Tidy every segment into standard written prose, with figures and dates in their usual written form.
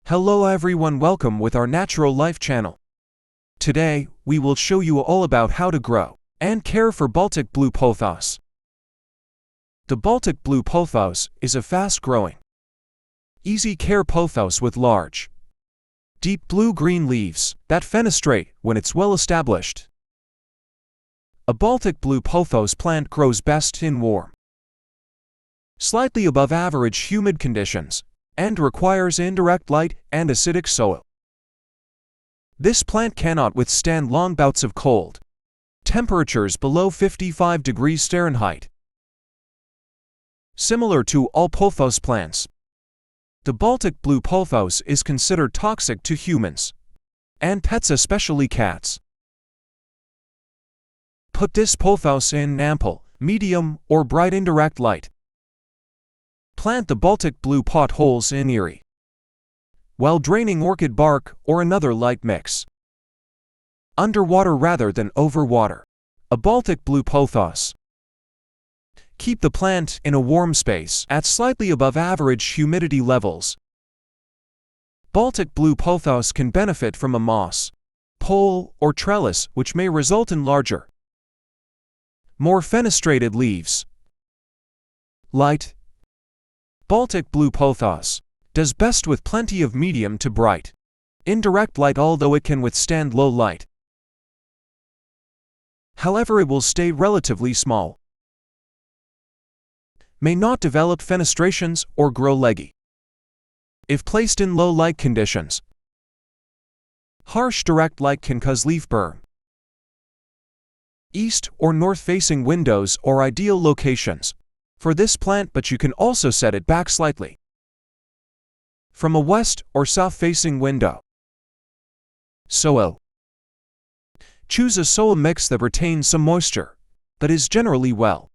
Hello everyone, welcome with our Natural Life channel. Today, we will show you all about how to grow and care for Baltic Blue Pothos. The Baltic Blue Pothos is a fast-growing, easy-care pothos with large, deep blue-green leaves that fenestrate when it's well established. A Baltic Blue Pothos plant grows best in warm, slightly above average humid conditions, and requires indirect light and acidic soil. This plant cannot withstand long bouts of cold temperatures below 55 degrees Fahrenheit. Similar to all pothos plants, the Baltic Blue Pothos is considered toxic to humans and pets, especially cats. Put this pothos in ample, medium, or bright indirect light. Plant the Baltic Blue Pothos in airy, well-draining orchid bark or another light mix. Underwater rather than overwater a Baltic Blue Pothos. Keep the plant in a warm space at slightly above average humidity levels. Baltic Blue Pothos can benefit from a moss, pole, or trellis, which may result in larger, more fenestrated leaves. Light. Baltic Blue Pothos does best with plenty of medium to bright, indirect light, although it can withstand low light. However, it will stay relatively small, may not develop fenestrations or grow leggy if placed in low light conditions. Harsh direct light can cause leaf burn. East or north-facing windows are ideal locations for this plant, but you can also set it back slightly from a west or south-facing window. Soil. Choose a soil mix that retains some moisture, that is generally well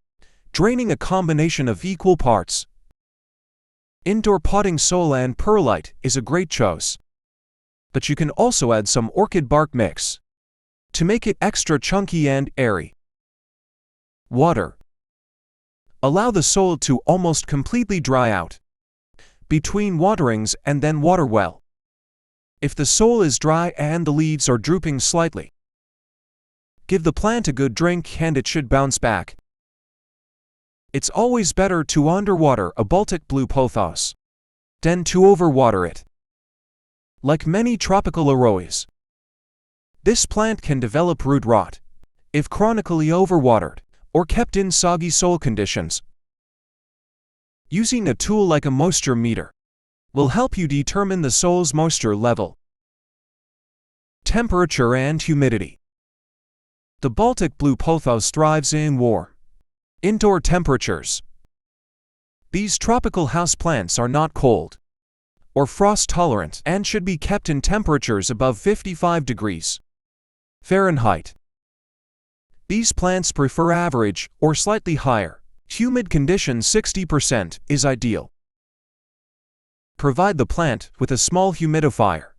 draining, a combination of equal parts. Indoor potting soil and perlite is a great choice, but you can also add some orchid bark mix to make it extra chunky and airy. Water. Allow the soil to almost completely dry out between waterings and then water well. If the soil is dry and the leaves are drooping slightly, give the plant a good drink and it should bounce back. It's always better to underwater a Baltic Blue Pothos than to overwater it. Like many tropical arroyos, this plant can develop root rot if chronically overwatered or kept in soggy soil conditions. Using a tool like a moisture meter will help you determine the soil's moisture level. Temperature and humidity. The Baltic Blue Pothos thrives in warm, indoor temperatures. These tropical houseplants are not cold or frost tolerant and should be kept in temperatures above 55 degrees Fahrenheit. These plants prefer average or slightly higher humid conditions. 60% is ideal. Provide the plant with a small humidifier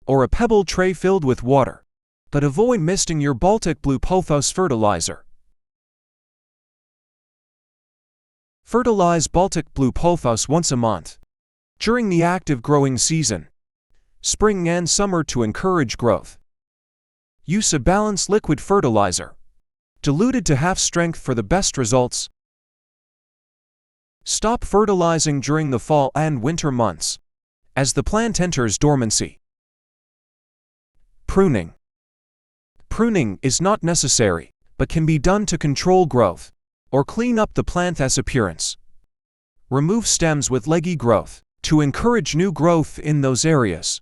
or a pebble tray filled with water, but avoid misting your Baltic Blue Pothos fertilizer. Fertilize Baltic Blue Pothos once a month during the active growing season, spring and summer, to encourage growth. Use a balanced liquid fertilizer, diluted to half strength, for the best results. Stop fertilizing during the fall and winter months as the plant enters dormancy. Pruning. Pruning is not necessary, but can be done to control growth or clean up the plant's appearance. Remove stems with leggy growth to encourage new growth in those areas.